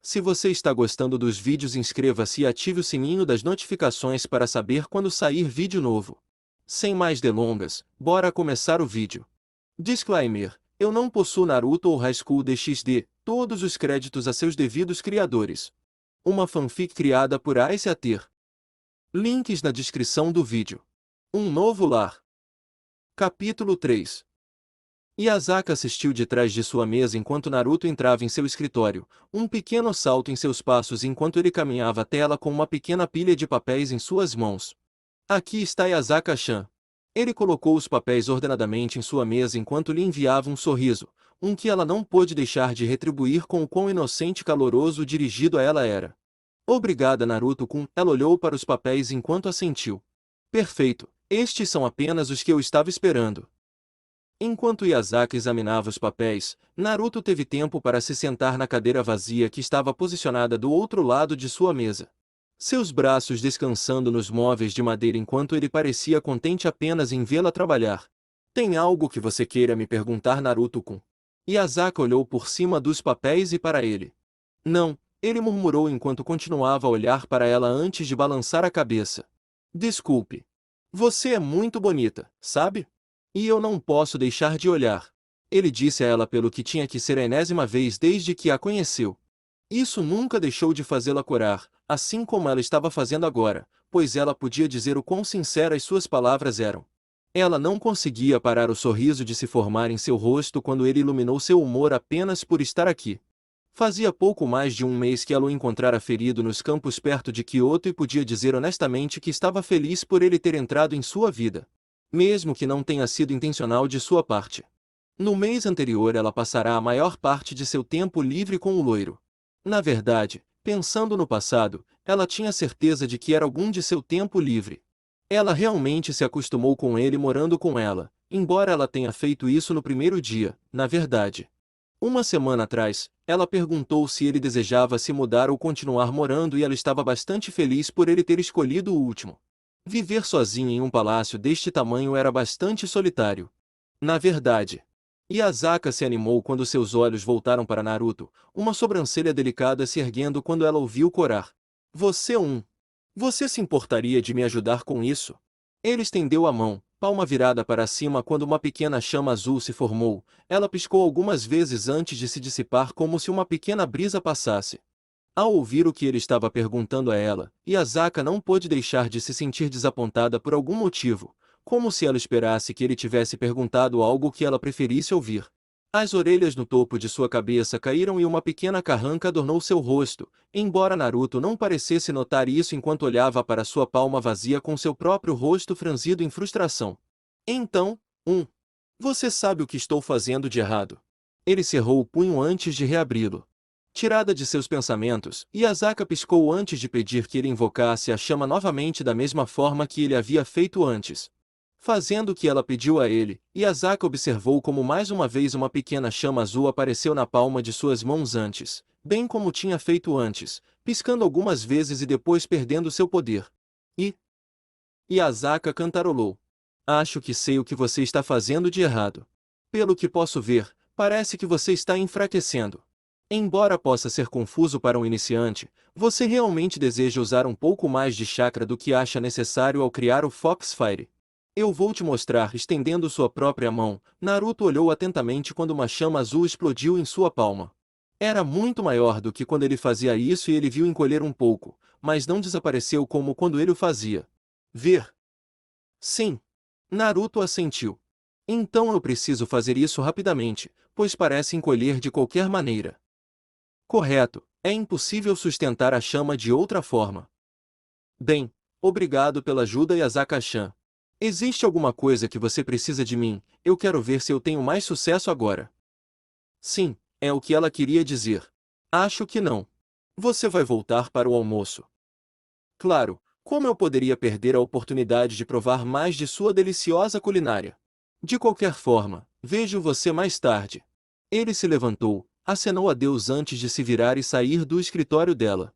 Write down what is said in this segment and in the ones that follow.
Se você está gostando dos vídeos, inscreva-se e ative o sininho das notificações para saber quando sair vídeo novo. Sem mais delongas, bora começar o vídeo. Disclaimer: eu não possuo Naruto ou High School DxD, todos os créditos a seus devidos criadores. Uma fanfic criada por Ice Ater. Links na descrição do vídeo. Um novo lar. Capítulo 3. Yasaka assistiu de trás de sua mesa enquanto Naruto entrava em seu escritório, um pequeno salto em seus passos enquanto ele caminhava até ela com uma pequena pilha de papéis em suas mãos. Aqui está Yasaka-chan. Ele colocou os papéis ordenadamente em sua mesa enquanto lhe enviava um sorriso, um que ela não pôde deixar de retribuir com o quão inocente e caloroso dirigido a ela era. Obrigada, Naruto-kun. Ela olhou para os papéis enquanto assentiu. Perfeito, estes são apenas os que eu estava esperando. Enquanto Yasaka examinava os papéis, Naruto teve tempo para se sentar na cadeira vazia que estava posicionada do outro lado de sua mesa. Seus braços descansando nos móveis de madeira enquanto ele parecia contente apenas em vê-la trabalhar. Tem algo que você queira me perguntar, Naruto-kun? Yasaka olhou por cima dos papéis e para ele. Não, ele murmurou enquanto continuava a olhar para ela antes de balançar a cabeça. Desculpe. Você é muito bonita, sabe? E eu não posso deixar de olhar. Ele disse a ela pelo que tinha que ser a enésima vez desde que a conheceu. Isso nunca deixou de fazê-la corar, assim como ela estava fazendo agora, pois ela podia dizer o quão sinceras suas palavras eram. Ela não conseguia parar o sorriso de se formar em seu rosto quando ele iluminou seu humor apenas por estar aqui. Fazia pouco mais de um mês que ela o encontrara ferido nos campos perto de Kyoto e podia dizer honestamente que estava feliz por ele ter entrado em sua vida. Mesmo que não tenha sido intencional de sua parte. No mês anterior ela passará a maior parte de seu tempo livre com o loiro. Na verdade, pensando no passado, ela tinha certeza de que era algum de seu tempo livre. Ela realmente se acostumou com ele morando com ela, embora ela tenha feito isso no primeiro dia, na verdade. Uma semana atrás, ela perguntou se ele desejava se mudar ou continuar morando e ela estava bastante feliz por ele ter escolhido o último. Viver sozinha em um palácio deste tamanho era bastante solitário. Na verdade. Yasaka se animou quando seus olhos voltaram para Naruto, uma sobrancelha delicada se erguendo quando ela ouviu corar. Você se importaria de me ajudar com isso? Ele estendeu a mão, palma virada para cima quando uma pequena chama azul se formou. Ela piscou algumas vezes antes de se dissipar como se uma pequena brisa passasse. Ao ouvir o que ele estava perguntando a ela, Yasaka não pôde deixar de se sentir desapontada por algum motivo, como se ela esperasse que ele tivesse perguntado algo que ela preferisse ouvir. As orelhas no topo de sua cabeça caíram e uma pequena carranca adornou seu rosto, embora Naruto não parecesse notar isso enquanto olhava para sua palma vazia com seu próprio rosto franzido em frustração. Então, você sabe o que estou fazendo de errado. Ele cerrou o punho antes de reabri-lo. Tirada de seus pensamentos, Yasaka piscou antes de pedir que ele invocasse a chama novamente da mesma forma que ele havia feito antes. Fazendo o que ela pediu a ele, Yasaka observou como mais uma vez uma pequena chama azul apareceu na palma de suas mãos antes, bem como tinha feito antes, piscando algumas vezes e depois perdendo seu poder. Yasaka cantarolou. Acho que sei o que você está fazendo de errado. Pelo que posso ver, parece que você está enfraquecendo. Embora possa ser confuso para um iniciante, você realmente deseja usar um pouco mais de chakra do que acha necessário ao criar o Foxfire. Eu vou te mostrar. Estendendo sua própria mão, Naruto olhou atentamente quando uma chama azul explodiu em sua palma. Era muito maior do que quando ele fazia isso e ele viu encolher um pouco, mas não desapareceu como quando ele o fazia. Ver? Sim. Naruto assentiu. Então eu preciso fazer isso rapidamente, pois parece encolher de qualquer maneira. Correto, é impossível sustentar a chama de outra forma. Bem, obrigado pela ajuda, Yasaka-chan. Existe alguma coisa que você precisa de mim? Eu quero ver se eu tenho mais sucesso agora. Sim, é o que ela queria dizer. Acho que não. Você vai voltar para o almoço. Claro, como eu poderia perder a oportunidade de provar mais de sua deliciosa culinária? De qualquer forma, vejo você mais tarde. Ele se levantou, acenou adeus antes de se virar e sair do escritório dela.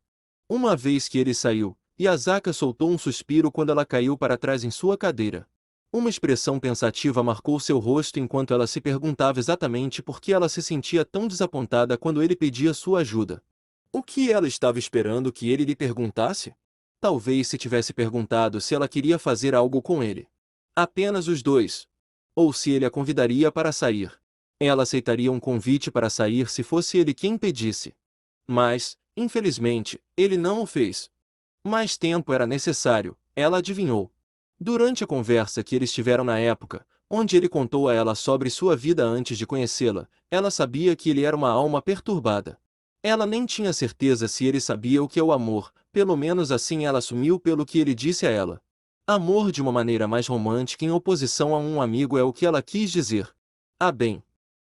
Uma vez que ele saiu, Yasaka soltou um suspiro quando ela caiu para trás em sua cadeira. Uma expressão pensativa marcou seu rosto enquanto ela se perguntava exatamente por que ela se sentia tão desapontada quando ele pedia sua ajuda. O que ela estava esperando que ele lhe perguntasse? Talvez se tivesse perguntado se ela queria fazer algo com ele. Apenas os dois. Ou se ele a convidaria para sair. Ela aceitaria um convite para sair se fosse ele quem pedisse. Mas, infelizmente, ele não o fez. Mais tempo era necessário, ela adivinhou. Durante a conversa que eles tiveram na época, onde ele contou a ela sobre sua vida antes de conhecê-la, ela sabia que ele era uma alma perturbada. Ela nem tinha certeza se ele sabia o que é o amor, pelo menos assim ela assumiu pelo que ele disse a ela. Amor de uma maneira mais romântica em oposição a um amigo é o que ela quis dizer. Ah bem.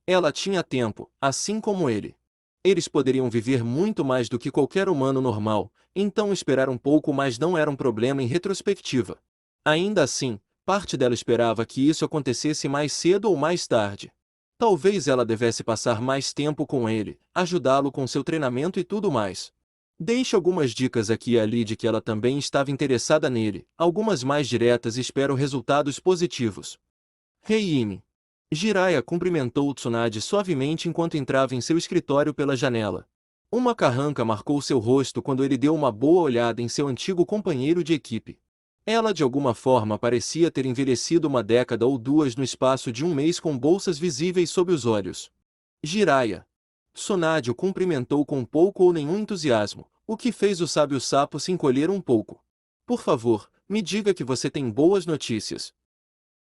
Ela tinha tempo, assim como ele. Eles poderiam viver muito mais do que qualquer humano normal, então esperar um pouco mais não era um problema em retrospectiva. Ainda assim, parte dela esperava que isso acontecesse mais cedo ou mais tarde. Talvez ela devesse passar mais tempo com ele, ajudá-lo com seu treinamento e tudo mais. Deixe algumas dicas aqui e ali de que ela também estava interessada nele, algumas mais diretas e espero resultados positivos. Reine. Jiraiya cumprimentou Tsunade suavemente enquanto entrava em seu escritório pela janela. Uma carranca marcou seu rosto quando ele deu uma boa olhada em seu antigo companheiro de equipe. Ela de alguma forma parecia ter envelhecido uma década ou duas no espaço de um mês com bolsas visíveis sob os olhos. Jiraiya. Tsunade o cumprimentou com pouco ou nenhum entusiasmo, o que fez o sábio sapo se encolher um pouco. Por favor, me diga que você tem boas notícias.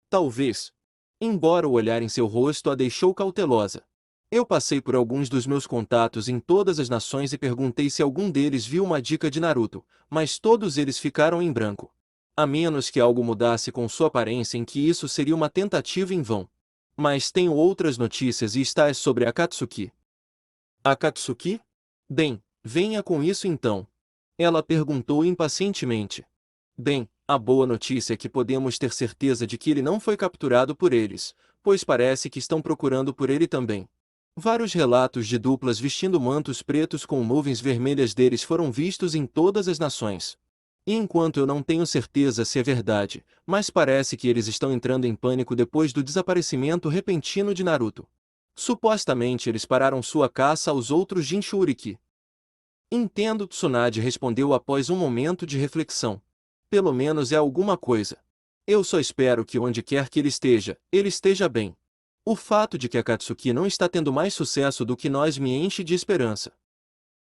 Talvez. Embora o olhar em seu rosto a deixou cautelosa. Eu passei por alguns dos meus contatos em todas as nações e perguntei se algum deles viu uma dica de Naruto, mas todos eles ficaram em branco. A menos que algo mudasse com sua aparência em que isso seria uma tentativa em vão. Mas tenho outras notícias e está sobre Akatsuki. Akatsuki? Bem, venha com isso então. Ela perguntou impacientemente. Bem, a boa notícia é que podemos ter certeza de que ele não foi capturado por eles, pois parece que estão procurando por ele também. Vários relatos de duplas vestindo mantos pretos com nuvens vermelhas deles foram vistos em todas as nações. E enquanto eu não tenho certeza se é verdade, mas parece que eles estão entrando em pânico depois do desaparecimento repentino de Naruto. Supostamente eles pararam sua caça aos outros Jinchuriki. Entendo, Tsunade respondeu após um momento de reflexão. Pelo menos é alguma coisa. Eu só espero que onde quer que ele esteja bem. O fato de que Akatsuki não está tendo mais sucesso do que nós me enche de esperança.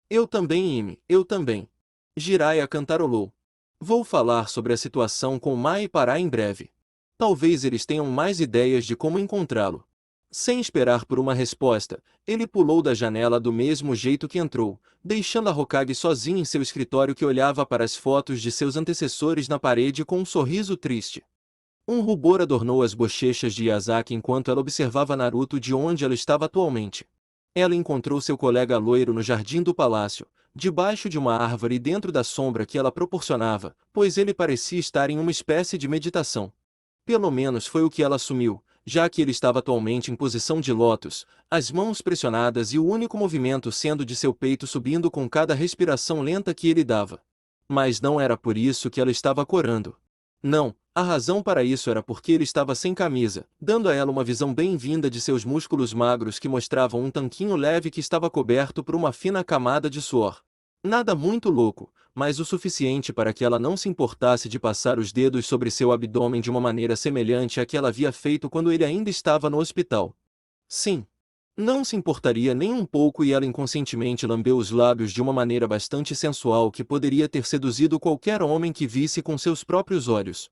Eu também, Ime, eu também. Jiraiya cantarolou. Vou falar sobre a situação com Mai e Pará em breve. Talvez eles tenham mais ideias de como encontrá-lo. Sem esperar por uma resposta, ele pulou da janela do mesmo jeito que entrou, deixando a Hokage sozinha em seu escritório que olhava para as fotos de seus antecessores na parede com um sorriso triste. Um rubor adornou as bochechas de Yazaki enquanto ela observava Naruto de onde ela estava atualmente. Ela encontrou seu colega loiro no jardim do palácio, debaixo de uma árvore e dentro da sombra que ela proporcionava, pois ele parecia estar em uma espécie de meditação. Pelo menos foi o que ela assumiu, já que ele estava atualmente em posição de lótus, as mãos pressionadas e o único movimento sendo de seu peito subindo com cada respiração lenta que ele dava. Mas não era por isso que ela estava corando. Não, a razão para isso era porque ele estava sem camisa, dando a ela uma visão bem-vinda de seus músculos magros que mostravam um tanquinho leve que estava coberto por uma fina camada de suor. Nada muito louco, mas o suficiente para que ela não se importasse de passar os dedos sobre seu abdômen de uma maneira semelhante à que ela havia feito quando ele ainda estava no hospital. Sim. Não se importaria nem um pouco e ela inconscientemente lambeu os lábios de uma maneira bastante sensual que poderia ter seduzido qualquer homem que visse com seus próprios olhos.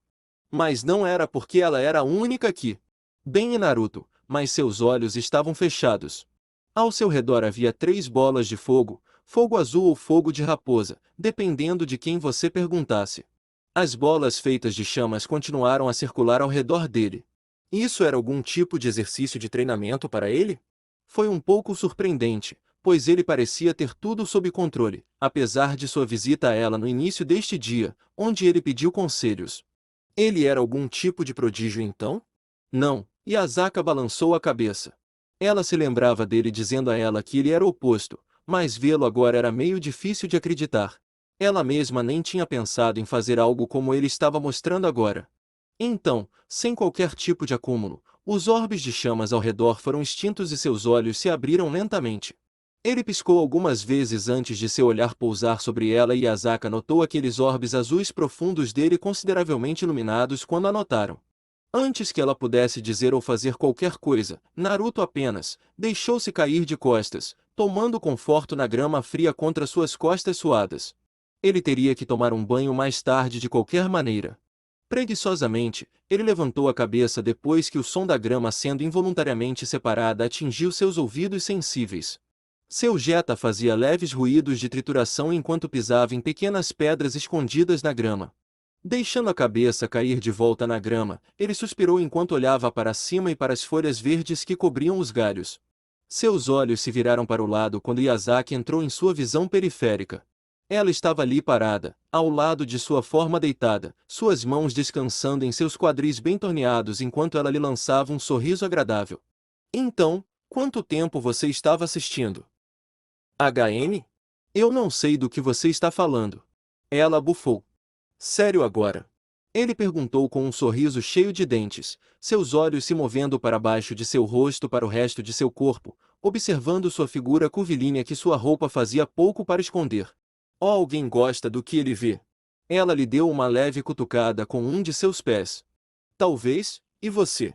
Mas não era porque ela era a única que... Bem, Naruto, mas seus olhos estavam fechados. Ao seu redor havia 3 bolas de fogo, fogo azul ou fogo de raposa, dependendo de quem você perguntasse. As bolas feitas de chamas continuaram a circular ao redor dele. Isso era algum tipo de exercício de treinamento para ele? Foi um pouco surpreendente, pois ele parecia ter tudo sob controle, apesar de sua visita a ela no início deste dia, onde ele pediu conselhos. Ele era algum tipo de prodígio então? Não, e Asaka balançou a cabeça. Ela se lembrava dele dizendo a ela que ele era o oposto, mas vê-lo agora era meio difícil de acreditar. Ela mesma nem tinha pensado em fazer algo como ele estava mostrando agora. Então, sem qualquer tipo de acúmulo, os orbes de chamas ao redor foram extintos e seus olhos se abriram lentamente. Ele piscou algumas vezes antes de seu olhar pousar sobre ela e Asaka notou aqueles orbes azuis profundos dele consideravelmente iluminados quando a notaram. Antes que ela pudesse dizer ou fazer qualquer coisa, Naruto apenas deixou-se cair de costas, tomando conforto na grama fria contra suas costas suadas. Ele teria que tomar um banho mais tarde de qualquer maneira. Preguiçosamente, ele levantou a cabeça depois que o som da grama sendo involuntariamente separada atingiu seus ouvidos sensíveis. Seu jeta fazia leves ruídos de trituração enquanto pisava em pequenas pedras escondidas na grama. Deixando a cabeça cair de volta na grama, ele suspirou enquanto olhava para cima e para as folhas verdes que cobriam os galhos. Seus olhos se viraram para o lado quando Yazaki entrou em sua visão periférica. Ela estava ali parada, ao lado de sua forma deitada, suas mãos descansando em seus quadris bem torneados enquanto ela lhe lançava um sorriso agradável. Então, quanto tempo você estava assistindo? HM? Eu não sei do que você está falando. Ela bufou. Sério agora? Ele perguntou com um sorriso cheio de dentes, seus olhos se movendo para baixo de seu rosto para o resto de seu corpo, observando sua figura curvilínea que sua roupa fazia pouco para esconder. Oh, alguém gosta do que ele vê? Ela lhe deu uma leve cutucada com um de seus pés. Talvez, e você?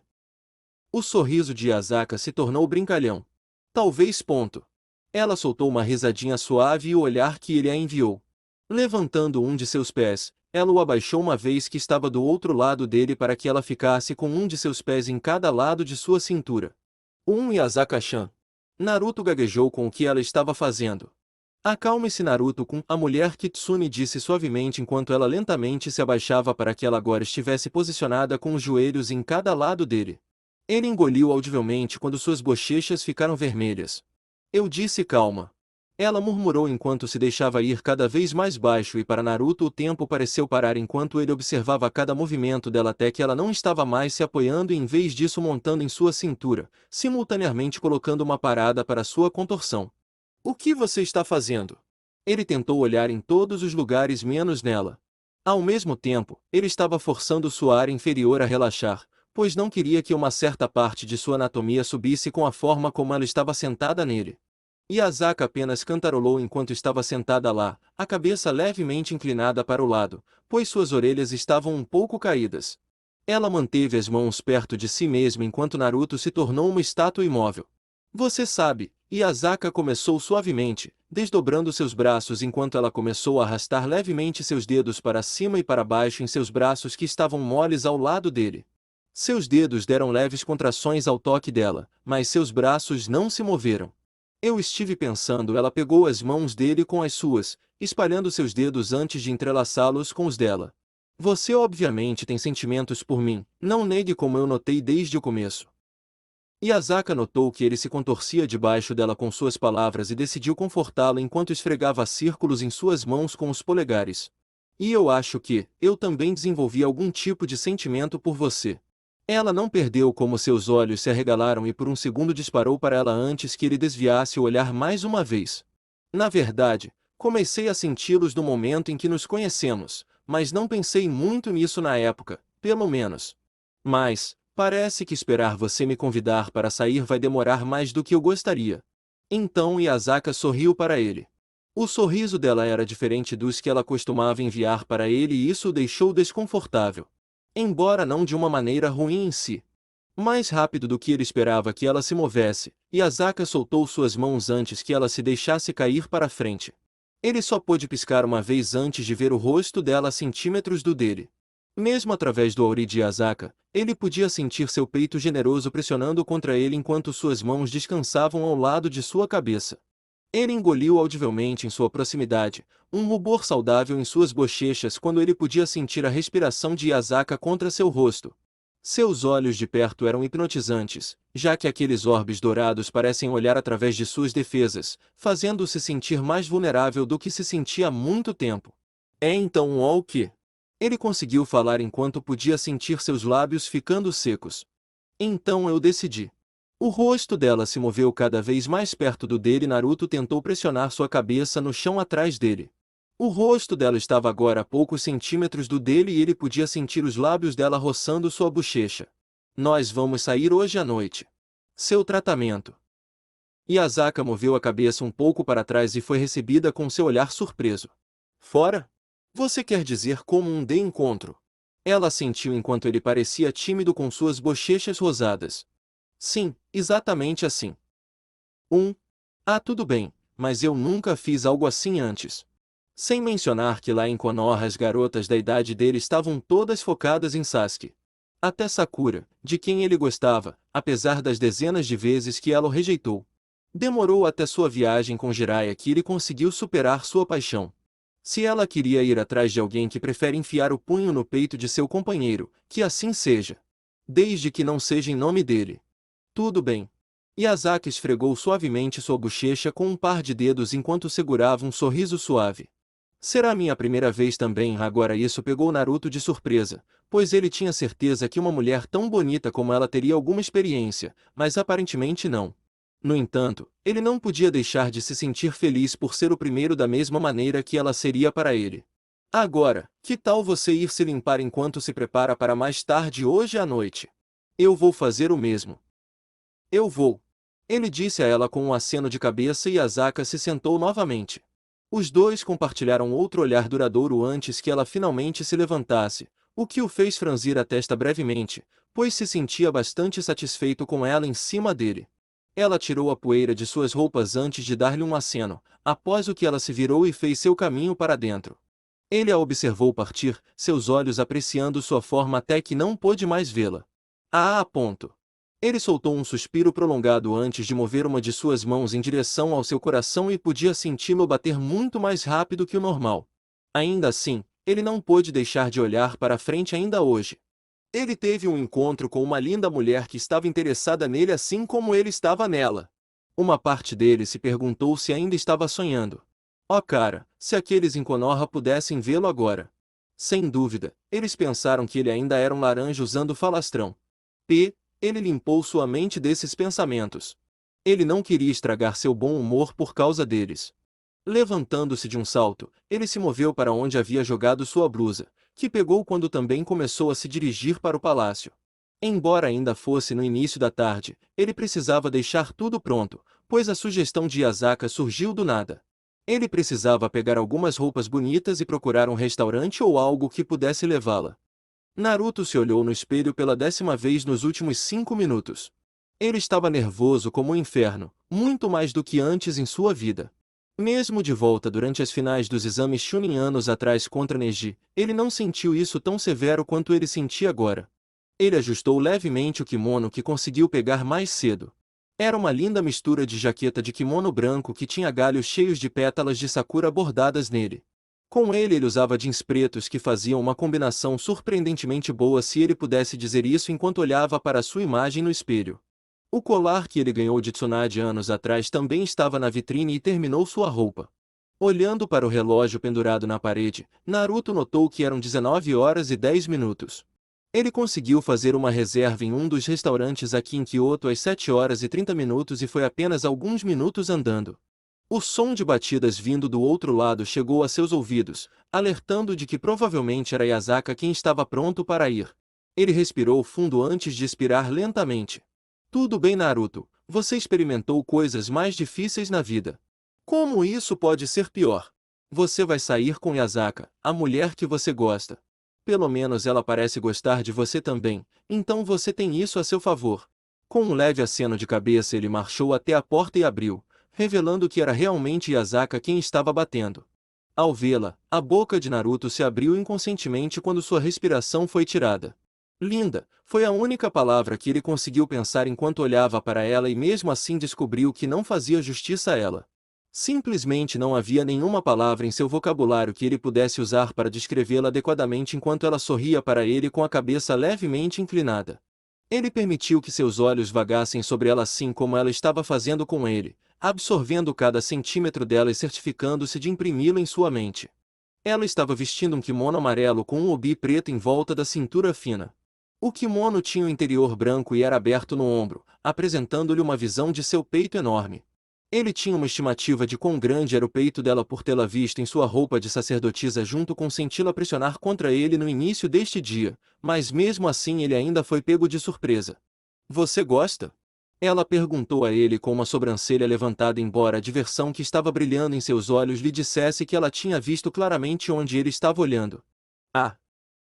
O sorriso de Asaka se tornou brincalhão. Talvez. Ela soltou uma risadinha suave e o olhar que ele a enviou. Levantando um de seus pés, ela o abaixou uma vez que estava do outro lado dele para que ela ficasse com um de seus pés em cada lado de sua cintura. Yazaka-chan. Naruto gaguejou com o que ela estava fazendo. Acalme-se, Naruto-kun, a mulher Kitsune disse suavemente enquanto ela lentamente se abaixava para que ela agora estivesse posicionada com os joelhos em cada lado dele. Ele engoliu audivelmente quando suas bochechas ficaram vermelhas. Eu disse calma. Ela murmurou enquanto se deixava ir cada vez mais baixo e para Naruto o tempo pareceu parar enquanto ele observava cada movimento dela até que ela não estava mais se apoiando e em vez disso montando em sua cintura, simultaneamente colocando uma parada para sua contorção. O que você está fazendo? Ele tentou olhar em todos os lugares menos nela. Ao mesmo tempo, ele estava forçando sua área inferior a relaxar, pois não queria que uma certa parte de sua anatomia subisse com a forma como ela estava sentada nele. E Asaka apenas cantarolou enquanto estava sentada lá, a cabeça levemente inclinada para o lado, pois suas orelhas estavam um pouco caídas. Ela manteve as mãos perto de si mesma enquanto Naruto se tornou uma estátua imóvel. Você sabe, e Asaka começou suavemente, desdobrando seus braços enquanto ela começou a arrastar levemente seus dedos para cima e para baixo em seus braços que estavam moles ao lado dele. Seus dedos deram leves contrações ao toque dela, mas seus braços não se moveram. Eu estive pensando, ela pegou as mãos dele com as suas, espalhando seus dedos antes de entrelaçá-los com os dela. Você obviamente tem sentimentos por mim, não negue como eu notei desde o começo. E Asaka notou que ele se contorcia debaixo dela com suas palavras e decidiu confortá-lo enquanto esfregava círculos em suas mãos com os polegares. E eu acho que, eu também desenvolvi algum tipo de sentimento por você. Ela não perdeu como seus olhos se arregalaram e por um segundo disparou para ela antes que ele desviasse o olhar mais uma vez. Na verdade, comecei a senti-los no momento em que nos conhecemos, mas não pensei muito nisso na época, pelo menos. Mas, parece que esperar você me convidar para sair vai demorar mais do que eu gostaria. Então Asaka sorriu para ele. O sorriso dela era diferente dos que ela costumava enviar para ele e isso o deixou desconfortável. Embora não de uma maneira ruim em si. Mais rápido do que ele esperava que ela se movesse, Asaka soltou suas mãos antes que ela se deixasse cair para frente. Ele só pôde piscar uma vez antes de ver o rosto dela a centímetros do dele. Mesmo através do auri de Asaka, ele podia sentir seu peito generoso pressionando contra ele enquanto suas mãos descansavam ao lado de sua cabeça. Ele engoliu audivelmente em sua proximidade, um rubor saudável em suas bochechas quando ele podia sentir a respiração de Asaka contra seu rosto. Seus olhos de perto eram hipnotizantes, já que aqueles orbes dourados parecem olhar através de suas defesas, fazendo-se sentir mais vulnerável do que se sentia há muito tempo. Então o que? Ele conseguiu falar enquanto podia sentir seus lábios ficando secos. Então eu decidi. O rosto dela se moveu cada vez mais perto do dele e Naruto tentou pressionar sua cabeça no chão atrás dele. O rosto dela estava agora a poucos centímetros do dele e ele podia sentir os lábios dela roçando sua bochecha. Nós vamos sair hoje à noite. Seu tratamento. Yasaka moveu a cabeça um pouco para trás e foi recebida com seu olhar surpreso. Fora? Você quer dizer como um de encontro? Ela sentiu enquanto ele parecia tímido com suas bochechas rosadas. Sim, exatamente assim. Ah, tudo bem, mas eu nunca fiz algo assim antes. Sem mencionar que lá em Konoha as garotas da idade dele estavam todas focadas em Sasuke. Até Sakura, de quem ele gostava, apesar das dezenas de vezes que ela o rejeitou. Demorou até sua viagem com Jiraiya que ele conseguiu superar sua paixão. Se ela queria ir atrás de alguém que prefere enfiar o punho no peito de seu companheiro, que assim seja. Desde que não seja em nome dele. Tudo bem. Yasaka esfregou suavemente sua bochecha com um par de dedos enquanto segurava um sorriso suave. Será minha primeira vez também. Agora isso pegou Naruto de surpresa, pois ele tinha certeza que uma mulher tão bonita como ela teria alguma experiência, mas aparentemente não. No entanto, ele não podia deixar de se sentir feliz por ser o primeiro da mesma maneira que ela seria para ele. Agora, que tal você ir se limpar enquanto se prepara para mais tarde hoje à noite? Eu vou fazer o mesmo. Eu vou. Ele disse a ela com um aceno de cabeça e Asaka se sentou novamente. Os dois compartilharam outro olhar duradouro antes que ela finalmente se levantasse, o que o fez franzir a testa brevemente, pois se sentia bastante satisfeito com ela em cima dele. Ela tirou a poeira de suas roupas antes de dar-lhe um aceno, após o que ela se virou e fez seu caminho para dentro. Ele a observou partir, seus olhos apreciando sua forma até que não pôde mais vê-la. Ponto. Ele soltou um suspiro prolongado antes de mover uma de suas mãos em direção ao seu coração e podia senti-lo bater muito mais rápido que o normal. Ainda assim, ele não pôde deixar de olhar para frente ainda hoje. Ele teve um encontro com uma linda mulher que estava interessada nele assim como ele estava nela. Uma parte dele se perguntou se ainda estava sonhando. Oh cara, se aqueles em Konoha pudessem vê-lo agora. Sem dúvida, eles pensaram que ele ainda era um laranja usando falastrão. Ele limpou sua mente desses pensamentos. Ele não queria estragar seu bom humor por causa deles. Levantando-se de um salto, ele se moveu para onde havia jogado sua blusa, que pegou quando também começou a se dirigir para o palácio. Embora ainda fosse no início da tarde, ele precisava deixar tudo pronto, pois a sugestão de Yasaka surgiu do nada. Ele precisava pegar algumas roupas bonitas e procurar um restaurante ou algo que pudesse levá-la. Naruto se olhou no espelho pela 10ª vez nos últimos 5 minutos. Ele estava nervoso como um inferno, muito mais do que antes em sua vida. Mesmo de volta durante as finais dos exames Chunin anos atrás contra Neji, ele não sentiu isso tão severo quanto ele sentia agora. Ele ajustou levemente o kimono que conseguiu pegar mais cedo. Era uma linda mistura de jaqueta de kimono branco que tinha galhos cheios de pétalas de sakura bordadas nele. Com ele usava jeans pretos que faziam uma combinação surpreendentemente boa se ele pudesse dizer isso enquanto olhava para sua imagem no espelho. O colar que ele ganhou de Tsunade anos atrás também estava na vitrine e terminou sua roupa. Olhando para o relógio pendurado na parede, Naruto notou que eram 19 horas e 10 minutos. Ele conseguiu fazer uma reserva em um dos restaurantes aqui em Kyoto às 7 horas e 30 minutos e foi apenas alguns minutos andando. O som de batidas vindo do outro lado chegou a seus ouvidos, alertando de que provavelmente era Yasaka quem estava pronto para ir. Ele respirou fundo antes de expirar lentamente. Tudo bem, Naruto, você experimentou coisas mais difíceis na vida. Como isso pode ser pior? Você vai sair com Yasaka, a mulher que você gosta. Pelo menos ela parece gostar de você também, então você tem isso a seu favor. Com um leve aceno de cabeça ele marchou até a porta e abriu, revelando que era realmente Yasaka quem estava batendo. Ao vê-la, a boca de Naruto se abriu inconscientemente quando sua respiração foi tirada. Linda, foi a única palavra que ele conseguiu pensar enquanto olhava para ela e mesmo assim descobriu que não fazia justiça a ela. Simplesmente não havia nenhuma palavra em seu vocabulário que ele pudesse usar para descrevê-la adequadamente enquanto ela sorria para ele com a cabeça levemente inclinada. Ele permitiu que seus olhos vagassem sobre ela assim como ela estava fazendo com ele, absorvendo cada centímetro dela e certificando-se de imprimi-lo em sua mente. Ela estava vestindo um kimono amarelo com um obi preto em volta da cintura fina. O kimono tinha o interior branco e era aberto no ombro, apresentando-lhe uma visão de seu peito enorme. Ele tinha uma estimativa de quão grande era o peito dela por tê-la visto em sua roupa de sacerdotisa junto com senti-la pressionar contra ele no início deste dia, mas mesmo assim ele ainda foi pego de surpresa. Você gosta? Ela perguntou a ele com uma sobrancelha levantada, embora a diversão que estava brilhando em seus olhos lhe dissesse que ela tinha visto claramente onde ele estava olhando. Ah!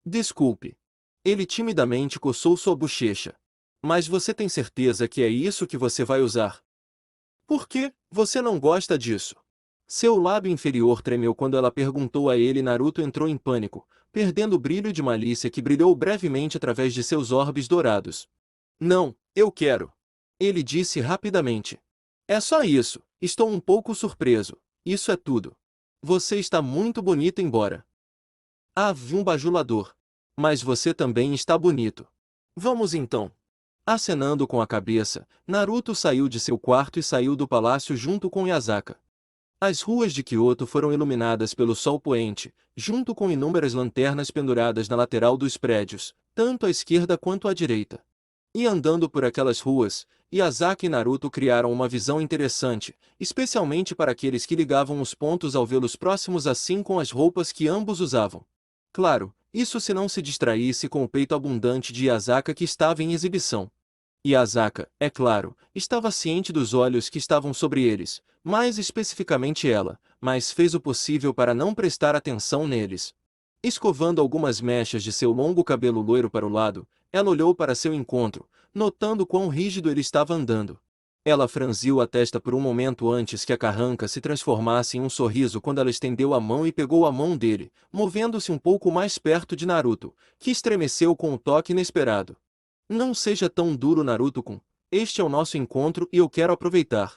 Desculpe. Ele timidamente coçou sua bochecha. Mas você tem certeza que é isso que você vai usar? Por que você não gosta disso? Seu lábio inferior tremeu quando ela perguntou a ele. Naruto entrou em pânico, perdendo o brilho de malícia que brilhou brevemente através de seus orbes dourados. Não, eu quero. Ele disse rapidamente. É só isso, estou um pouco surpreso. Isso é tudo. Você está muito bonito, embora. Vi um bajulador. Mas você também está bonito. Vamos então. Acenando com a cabeça, Naruto saiu de seu quarto e saiu do palácio junto com Yasaka. As ruas de Kyoto foram iluminadas pelo sol poente, junto com inúmeras lanternas penduradas na lateral dos prédios, tanto à esquerda quanto à direita. E andando por aquelas ruas, Yasaka e Naruto criaram uma visão interessante, especialmente para aqueles que ligavam os pontos ao vê-los próximos, assim com as roupas que ambos usavam. Claro, isso se não se distraísse com o peito abundante de Yasaka, que estava em exibição. Yasaka, é claro, estava ciente dos olhos que estavam sobre eles, mais especificamente ela, mas fez o possível para não prestar atenção neles. Escovando algumas mechas de seu longo cabelo loiro para o lado, ela olhou para seu encontro, notando quão rígido ele estava andando. Ela franziu a testa por um momento antes que a carranca se transformasse em um sorriso quando ela estendeu a mão e pegou a mão dele, movendo-se um pouco mais perto de Naruto, que estremeceu com o toque inesperado. Não seja tão duro, Naruto-kun. Este é o nosso encontro e eu quero aproveitar.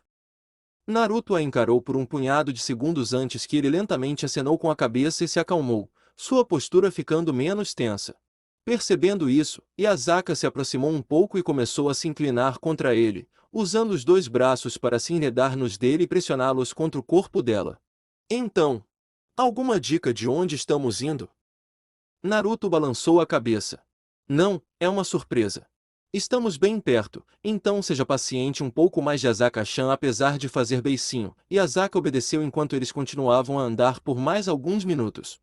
Naruto a encarou por um punhado de segundos antes que ele lentamente acenou com a cabeça e se acalmou, sua postura ficando menos tensa. Percebendo isso, Yasaka se aproximou um pouco e começou a se inclinar contra ele, usando os dois braços para se enredar nos dele e pressioná-los contra o corpo dela. Então, alguma dica de onde estamos indo? Naruto balançou a cabeça. Não, é uma surpresa. Estamos bem perto, então seja paciente um pouco mais. Yasaka-chan, apesar de fazer beicinho, Yasaka obedeceu enquanto eles continuavam a andar por mais alguns minutos.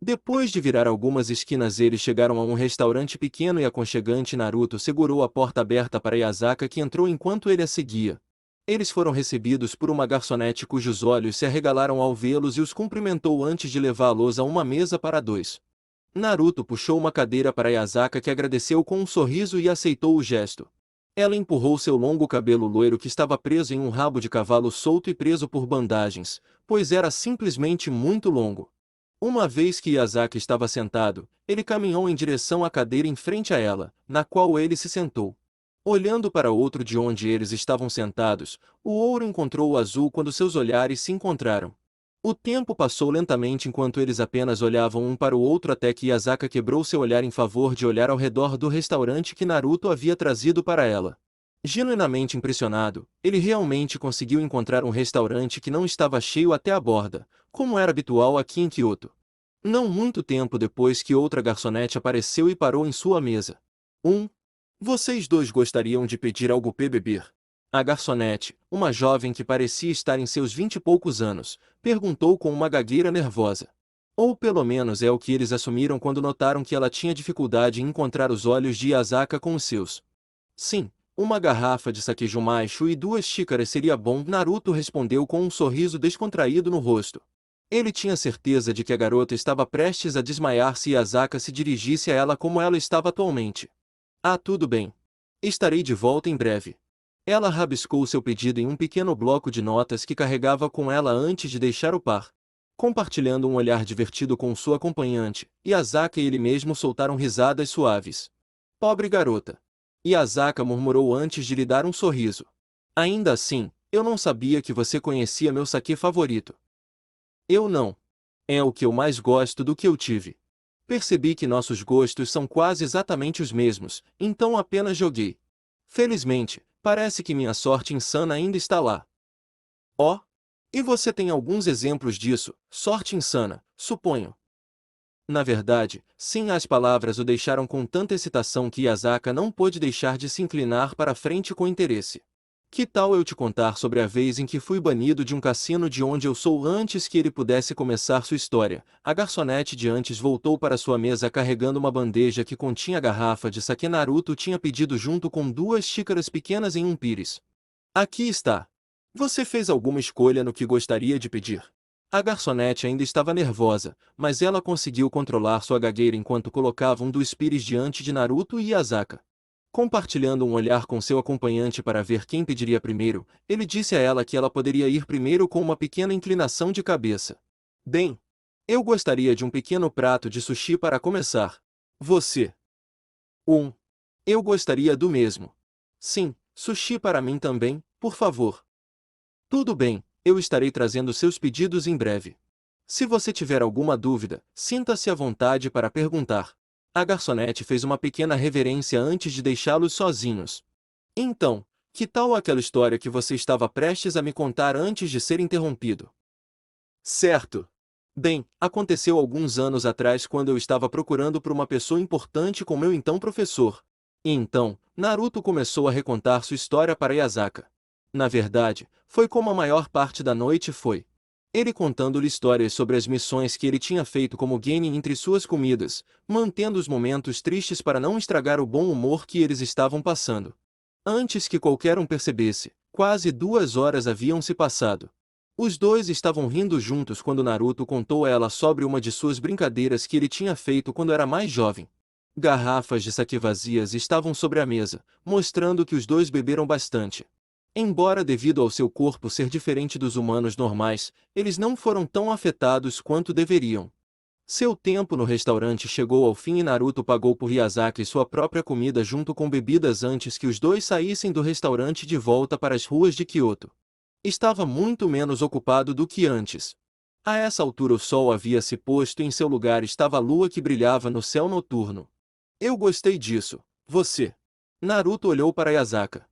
Depois de virar algumas esquinas, eles chegaram a um restaurante pequeno e aconchegante. Naruto segurou a porta aberta para Yasaka, que entrou enquanto ele a seguia. Eles foram recebidos por uma garçonete cujos olhos se arregalaram ao vê-los e os cumprimentou antes de levá-los a uma mesa para dois. Naruto puxou uma cadeira para Yasaka, que agradeceu com um sorriso e aceitou o gesto. Ela empurrou seu longo cabelo loiro, que estava preso em um rabo de cavalo solto e preso por bandagens, pois era simplesmente muito longo. Uma vez que Yasaka estava sentado, ele caminhou em direção à cadeira em frente a ela, na qual ele se sentou. Olhando para o outro de onde eles estavam sentados, o ouro encontrou o azul quando seus olhares se encontraram. O tempo passou lentamente enquanto eles apenas olhavam um para o outro, até que Yasaka quebrou seu olhar em favor de olhar ao redor do restaurante que Naruto havia trazido para ela. Genuinamente impressionado, ele realmente conseguiu encontrar um restaurante que não estava cheio até a borda, como era habitual aqui em Kyoto. Não muito tempo depois que outra garçonete apareceu e parou em sua mesa. Vocês dois gostariam de pedir algo para beber? A garçonete, uma jovem que parecia estar em seus 20 e poucos anos, perguntou com uma gagueira nervosa. Ou pelo menos é o que eles assumiram quando notaram que ela tinha dificuldade em encontrar os olhos de Yasaka com os seus. Sim, uma garrafa de sake Jumaishu e 2 xícaras seria bom, Naruto respondeu com um sorriso descontraído no rosto. Ele tinha certeza de que a garota estava prestes a desmaiar se Yasaka se dirigisse a ela como ela estava atualmente. Tudo bem. Estarei de volta em breve. Ela rabiscou seu pedido em um pequeno bloco de notas que carregava com ela antes de deixar o par. Compartilhando um olhar divertido com sua acompanhante, Yasaka e ele mesmo soltaram risadas suaves. Pobre garota. Yasaka murmurou antes de lhe dar um sorriso. Ainda assim, eu não sabia que você conhecia meu saquê favorito. Eu não. É o que eu mais gosto do que eu tive. Percebi que nossos gostos são quase exatamente os mesmos, então apenas joguei. Felizmente, parece que minha sorte insana ainda está lá. E você tem alguns exemplos disso, sorte insana, suponho. Na verdade, sim, as palavras o deixaram com tanta excitação que Yasaka não pôde deixar de se inclinar para a frente com interesse. Que tal eu te contar sobre a vez em que fui banido de um cassino de onde eu sou antes que ele pudesse começar sua história? A garçonete de antes voltou para sua mesa carregando uma bandeja que continha a garrafa de saque Naruto tinha pedido junto com 2 xícaras pequenas em um pires. Aqui está. Você fez alguma escolha no que gostaria de pedir? A garçonete ainda estava nervosa, mas ela conseguiu controlar sua gagueira enquanto colocava um dos pires diante de Naruto e Asaka. Compartilhando um olhar com seu acompanhante para ver quem pediria primeiro, ele disse a ela que ela poderia ir primeiro com uma pequena inclinação de cabeça. Bem, eu gostaria de um pequeno prato de sushi para começar. Você? Eu gostaria do mesmo. Sim, sushi para mim também, por favor. Tudo bem, eu estarei trazendo seus pedidos em breve. Se você tiver alguma dúvida, sinta-se à vontade para perguntar. A garçonete fez uma pequena reverência antes de deixá-los sozinhos. Então, que tal aquela história que você estava prestes a me contar antes de ser interrompido? Certo. Bem, aconteceu alguns anos atrás quando eu estava procurando por uma pessoa importante com meu então professor. E então, Naruto começou a recontar sua história para Yasaka. Na verdade, foi como a maior parte da noite foi. Ele contando-lhe histórias sobre as missões que ele tinha feito como genin entre suas comidas, mantendo os momentos tristes para não estragar o bom humor que eles estavam passando. Antes que qualquer um percebesse, quase 2 horas haviam se passado. Os dois estavam rindo juntos quando Naruto contou a ela sobre uma de suas brincadeiras que ele tinha feito quando era mais jovem. Garrafas de saque vazias estavam sobre a mesa, mostrando que os dois beberam bastante. Embora devido ao seu corpo ser diferente dos humanos normais, eles não foram tão afetados quanto deveriam. Seu tempo no restaurante chegou ao fim e Naruto pagou por Yasaki sua própria comida junto com bebidas antes que os dois saíssem do restaurante de volta para as ruas de Kyoto. Estava muito menos ocupado do que antes. A essa altura o sol havia se posto e em seu lugar estava a lua que brilhava no céu noturno. Eu gostei disso. Você? Naruto olhou para Yasaka.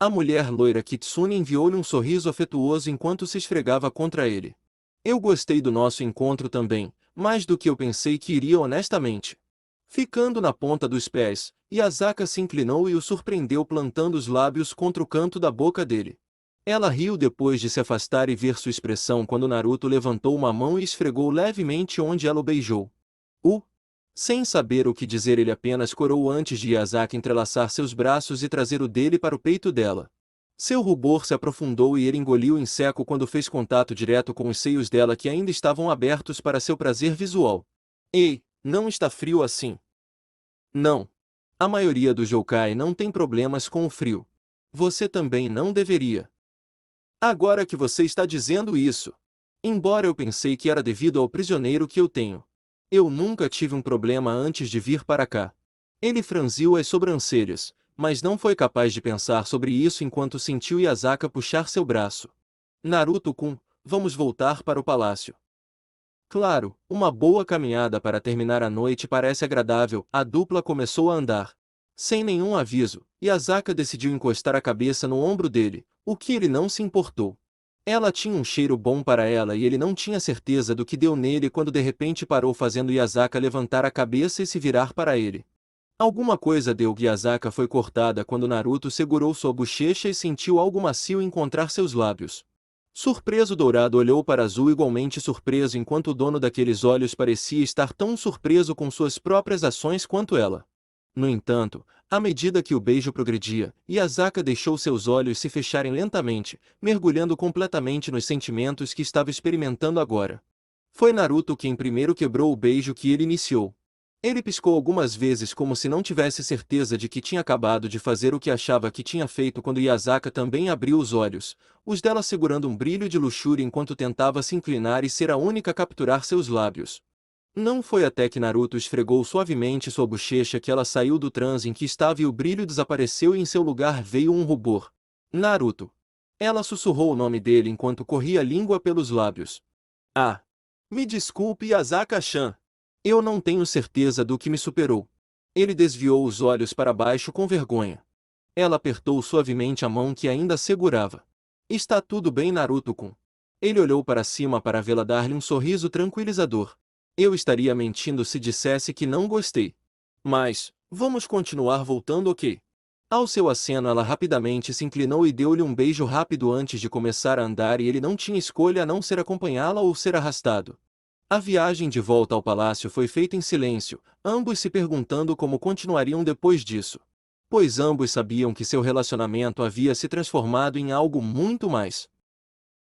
A mulher loira Kitsune enviou-lhe um sorriso afetuoso enquanto se esfregava contra ele. Eu gostei do nosso encontro também, mais do que eu pensei que iria honestamente. Ficando na ponta dos pés, Yasaka se inclinou e o surpreendeu plantando os lábios contra o canto da boca dele. Ela riu depois de se afastar e ver sua expressão quando Naruto levantou uma mão e esfregou levemente onde ela o beijou. Sem saber o que dizer ele apenas corou antes de Yasaka entrelaçar seus braços e trazer o dele para o peito dela. Seu rubor se aprofundou e ele engoliu em seco quando fez contato direto com os seios dela que ainda estavam abertos para seu prazer visual. Ei, não está frio assim. Não. A maioria dos yokai não tem problemas com o frio. Você também não deveria. Agora que você está dizendo isso. Embora eu pensei que era devido ao prisioneiro que eu tenho. Eu nunca tive um problema antes de vir para cá. Ele franziu as sobrancelhas, mas não foi capaz de pensar sobre isso enquanto sentiu Yasaka puxar seu braço. Naruto-kun, vamos voltar para o palácio. Claro, uma boa caminhada para terminar a noite parece agradável. A dupla começou a andar. Sem nenhum aviso, Yasaka decidiu encostar a cabeça no ombro dele, o que ele não se importou. Ela tinha um cheiro bom para ela e ele não tinha certeza do que deu nele quando de repente parou fazendo Yasaka levantar a cabeça e se virar para ele. Alguma coisa deu e Yasaka foi cortada quando Naruto segurou sua bochecha e sentiu algo macio encontrar seus lábios. Surpreso, Dourado olhou para Azul igualmente surpreso enquanto o dono daqueles olhos parecia estar tão surpreso com suas próprias ações quanto ela. No entanto, à medida que o beijo progredia, Yasaka deixou seus olhos se fecharem lentamente, mergulhando completamente nos sentimentos que estava experimentando agora. Foi Naruto quem primeiro quebrou o beijo que ele iniciou. Ele piscou algumas vezes como se não tivesse certeza de que tinha acabado de fazer o que achava que tinha feito quando Yasaka também abriu os olhos, os dela segurando um brilho de luxúria enquanto tentava se inclinar e ser a única a capturar seus lábios. Não foi até que Naruto esfregou suavemente sua bochecha que ela saiu do transe em que estava e o brilho desapareceu e em seu lugar veio um rubor. Naruto. Ela sussurrou o nome dele enquanto corria a língua pelos lábios. Ah! Me desculpe, Yasaka-chan. Eu não tenho certeza do que me superou. Ele desviou os olhos para baixo com vergonha. Ela apertou suavemente a mão que ainda segurava. Está tudo bem, Naruto-kun. Ele olhou para cima para vê-la dar-lhe um sorriso tranquilizador. Eu estaria mentindo se dissesse que não gostei. Mas, vamos continuar voltando, ok? Ao seu aceno, ela rapidamente se inclinou e deu-lhe um beijo rápido antes de começar a andar, e ele não tinha escolha a não ser acompanhá-la ou ser arrastado. A viagem de volta ao palácio foi feita em silêncio, ambos se perguntando como continuariam depois disso. Pois ambos sabiam que seu relacionamento havia se transformado em algo muito mais.